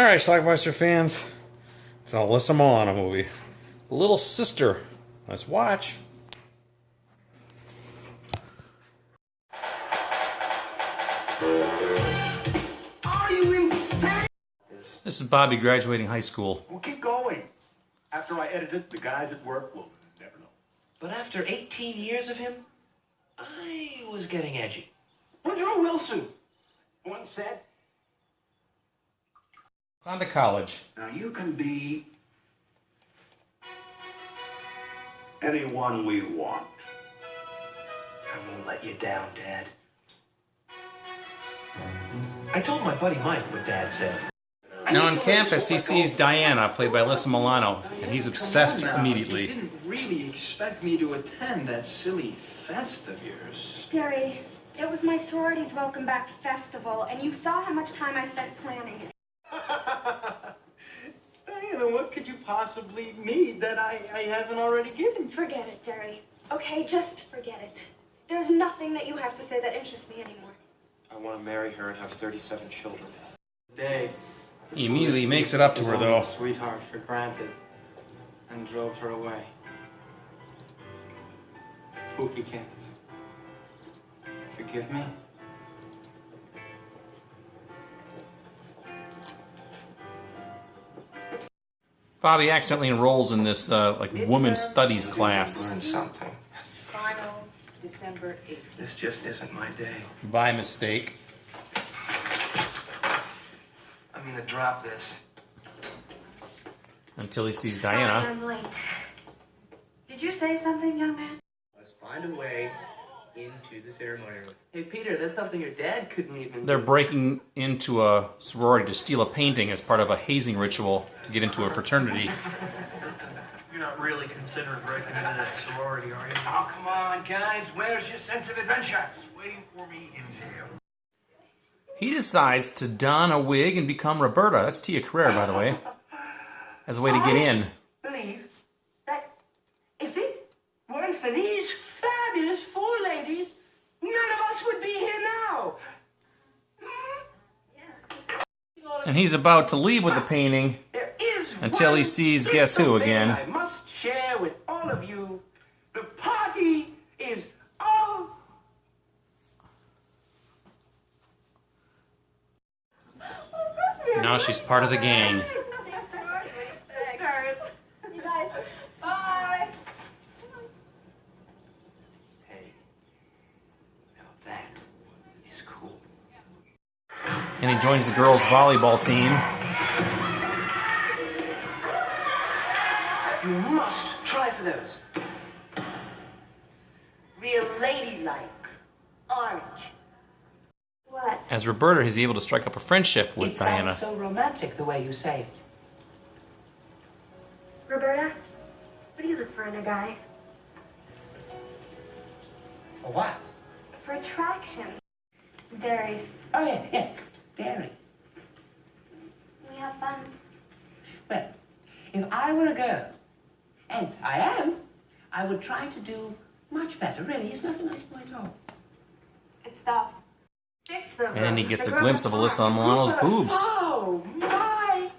Alright, Schlockmeister fans. It's an Alyssa Milano movie. Little Sister. Let's watch. Are you insane? This is Bobby graduating high school. Well, keep going. After I edit it, the guys at work will never know. But after 18 years of him, I was getting edgy. Woodrow Wilson once said, It's on to college. now you can be anyone we want. I won't let you down, Dad. I told my buddy Mike what Dad said. Now on campus, he sees Diana, played by Alyssa Milano, and he's obsessed immediately. You didn't really expect me to attend that silly fest of yours. Derry, it was my sorority's welcome back festival, and you saw how much time I spent planning it. Diana, what could you possibly need that I haven't already given? Forget it, Derry. Okay, just forget it. There's nothing that you have to say that interests me anymore. I want to marry her and have 37 children. Day. He immediately makes it up to her, though. Sweetheart for granted, and drove her away. Pookie kids. Forgive me? Bobby accidentally enrolls in this women's studies class Learn something. Final December 8th. This just isn't my day. by mistake. I'm gonna drop this. Until he sees Sorry, Diana. I'm late. Did you say something, young man? Let's find a way into the ceremony room. Hey, Peter, that's something your dad couldn't even They're do. breaking into a sorority to steal a painting as part of a hazing ritual to get into a fraternity. Listen, you're not really considering breaking into that sorority, are you? Oh, come on, guys. Where's your sense of adventure? It's waiting for me in jail. He decides to don a wig and become Roberta. That's Tia Carrere, by the way. As a way to get in. Believe that if it weren't for these fabulous four ladies, none of us would be here now. And he's about to leave with the painting There is until he one sees guess who little thing again. I must share with all of you. The party is all. Now she's part of the gang. You guys, Bye. Hey. Now that is cool. And he joins the girls' volleyball team. You must try for those. Real ladylike. Orange. what? As Roberta, he's able to strike up a friendship with It Diana. sounds so romantic the way you say it. Roberta, what do you look for in a guy? For what? For attraction. Derry, Oh, yeah, yes, dairy. we have fun. Well, if I were a girl, and I am, I would try to do much better. Really, he's not a nice boy at all. Good stuff. 6 of them. And he gets a Figure out glimpse of the Alyssa time. Milano's boobs. Oh, my.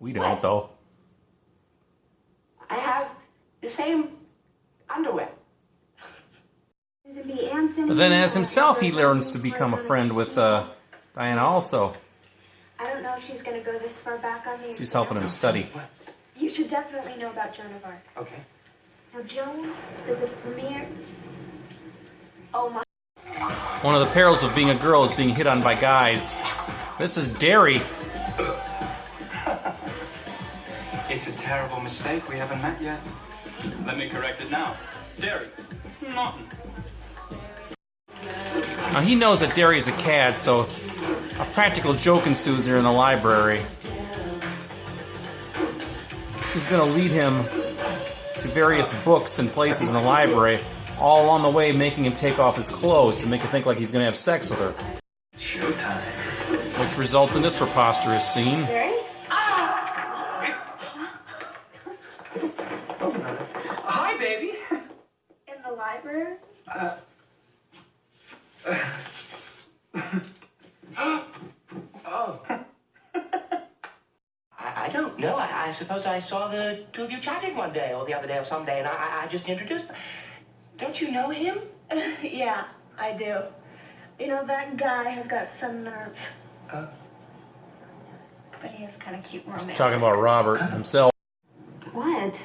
We don't, though. I have the same underwear. Susan B. Anthony. But then as himself, he learns to become a friend with Diana also. I don't know if she's going to go this far back on the She's helping him study. You should definitely know about Joan of Arc. Okay. Now, Joan is the premier. Oh my. One of the perils of being a girl is being hit on by guys. This is Derry. It's a terrible mistake. We haven't met yet. Let me correct it now. Derry. Nothing. Now he knows that Derry is a cad, so a practical joke ensues here in the library. He's going to lead him to various books and places in the library, all along the way making him take off his clothes to make him think like he's going to have sex with her. Showtime. Which results in this preposterous scene. Derry? Hi, baby. In the library? Oh. No, I suppose I saw the two of you chatting one day, or the other day, or some day, and I just introduced. Don't you know him? Yeah, I do. You know, that guy has got some nerve. But he is kind of cute and romantic. Talking about Robert himself. What?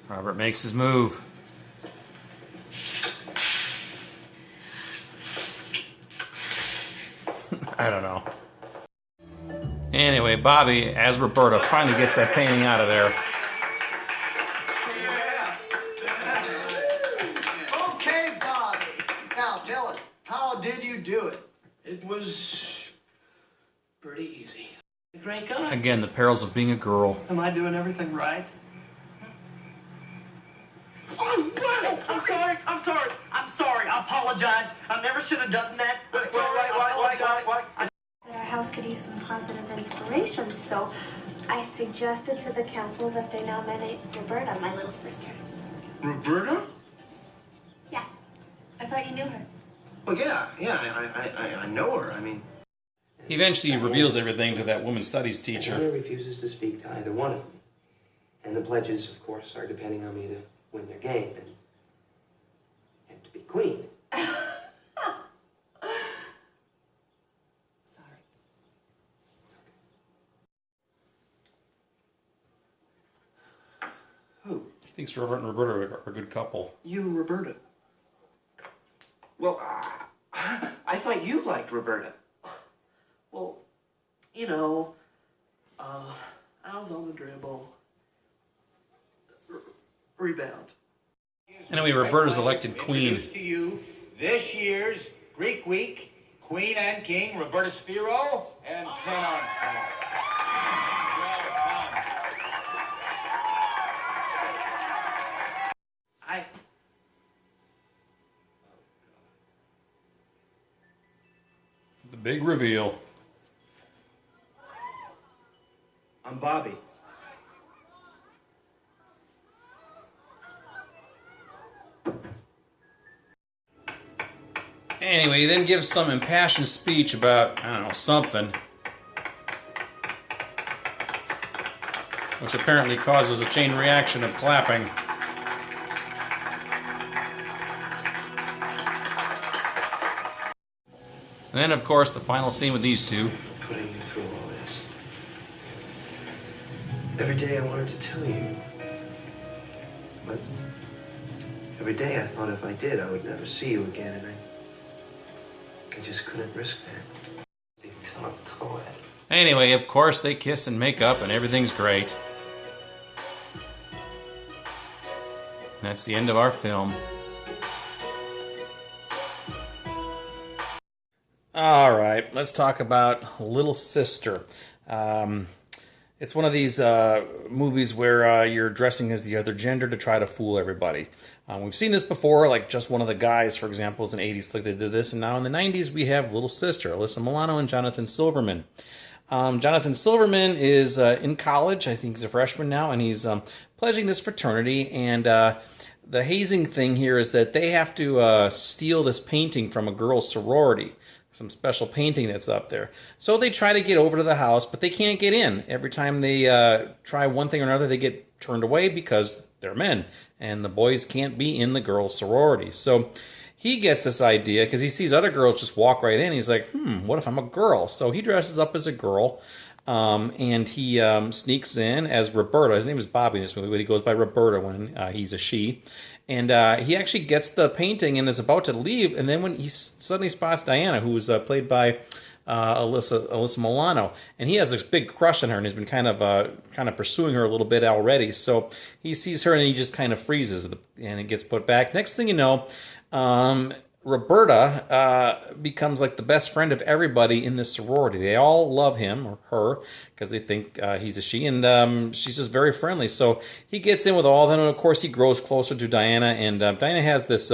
Robert makes his move. I don't know. Anyway, Bobby, as Roberta, finally gets that painting out of there. Okay, Bobby. Now tell us, how did you do it? It was pretty easy. Great guy. Again, the perils of being a girl. Am I doing everything right? I'm sorry. I apologize. I never should have done that. I'm sorry. Our house could use some positive inspiration, so I suggested to the council that they nominate Roberta, my little sister. Roberta? Yeah. I thought you knew her. Well, yeah, I know her. I mean, He eventually reveals everything to that women's studies Diana teacher. refuses to speak to either one of them. And the pledges, of course, are depending on me to win their game and to be queen. Sorry. It's okay. who? He thinks Robert and Roberta are a good couple. You and Roberta. Well, I thought you liked Roberta. Well, you know, I was on the dribble. Rebound. Anyway, Roberta's elected queen. Introduce to you this year's Greek Week Queen and King, Roberta Spiro and 10 on 10. Well done. The big reveal. I'm Bobby. Anyway, he then gives some impassioned speech about, I don't know, something. Which apparently causes a chain reaction of clapping. And then, of course, the final scene with these two. Putting you through all this. Every day I wanted to tell you. But every day I thought if I did, I would never see you again, and I just couldn't risk that. Become a co-ed. Anyway, of course, they kiss and make up, and everything's great. And that's the end of our film. All right, let's talk about Little Sister. It's one of these movies where you're dressing as the other gender to try to fool everybody. We've seen this before, like Just One of the Guys, for example, was in the 80s, like they did this, and now in the 90s we have Little Sister, Alyssa Milano and Jonathan Silverman. Jonathan Silverman is in college, I think he's a freshman now, and he's pledging this fraternity, and the hazing thing here is that they have to steal this painting from a girl's sorority. Some special painting that's up there. So they try to get over to the house, but they can't get in. Every time they try one thing or another, they get turned away because they're men, and the boys can't be in the girls' sorority. So he gets this idea because he sees other girls just walk right in. He's like, what if I'm a girl? So he dresses up as a girl, and he sneaks in as Roberta. His name is Bobby in this movie, but he goes by Roberta when he's a she. And he actually gets the painting and is about to leave, and then when he suddenly spots Diana, who was played by Alyssa Milano, and he has this big crush on her, and he's been kind of pursuing her a little bit already. So he sees her, and he just kind of freezes, and it gets put back. Next thing you know, Roberta becomes like the best friend of everybody in this sorority. They all love him or her because they think he's a she, and she's just very friendly. So he gets in with all of them, and of course he grows closer to Diana, and Diana has this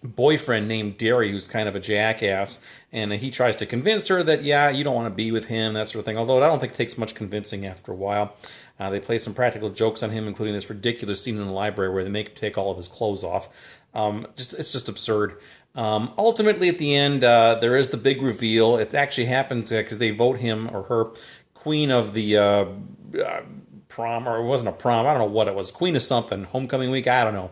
boyfriend named Derry who's kind of a jackass, and he tries to convince her that, yeah, you don't want to be with him, that sort of thing, although I don't think it takes much convincing after a while. They play some practical jokes on him, including this ridiculous scene in the library where they make him take all of his clothes off. It's just absurd. Ultimately, at the end, there is the big reveal. It actually happens because they vote him or her queen of the prom, or it wasn't a prom, I don't know what it was, queen of something, homecoming week, I don't know.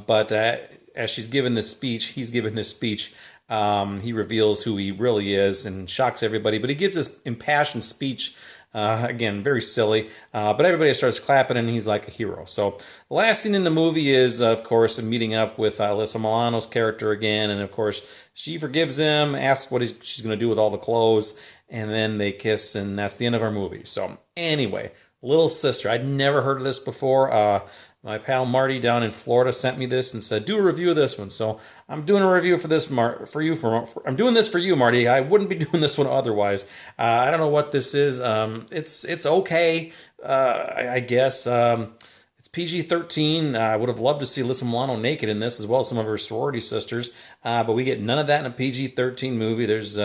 But as she's given this speech, he's given this speech, he reveals who he really is and shocks everybody. But he gives this impassioned speech, again, very silly, but everybody starts clapping and he's like a hero. So the last scene in the movie is, of course, meeting up with Alyssa Milano's character again. And, of course, she forgives him, asks what she's going to do with all the clothes, and then they kiss, and that's the end of our movie. So anyway, Little Sister. I'd never heard of this before. My pal Marty down in Florida sent me this and said, do a review of this one. So I'm doing a review for this, I'm doing this for you, Marty. I wouldn't be doing this one otherwise. I don't know what this is. It's okay, I guess. It's PG-13. I would have loved to see Alyssa Milano naked in this, as well as some of her sorority sisters. But we get none of that in a PG-13 movie. There's,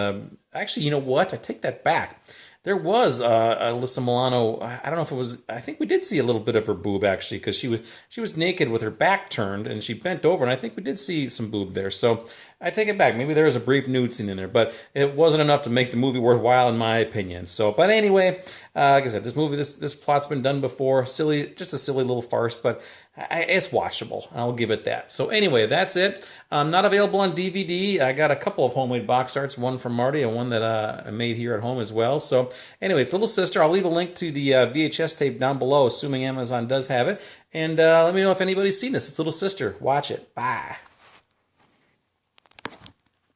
actually, you know what? I take that back. There was Alyssa Milano. I don't know if it was. I think we did see a little bit of her boob actually, because she was naked with her back turned and she bent over, and I think we did see some boob there. So I take it back. Maybe there was a brief nude scene in there, but it wasn't enough to make the movie worthwhile in my opinion. So, but anyway, like I said, this movie, this plot's been done before. Silly, just a silly little farce, but it's watchable. I'll give it that. So anyway, that's it. Not available on DVD. I got a couple of homemade box arts, one from Marty and one that I made here at home as well. So anyway, it's Little Sister. I'll leave a link to the VHS tape down below, assuming Amazon does have it. And let me know if anybody's seen this. It's Little Sister. Watch it. Bye.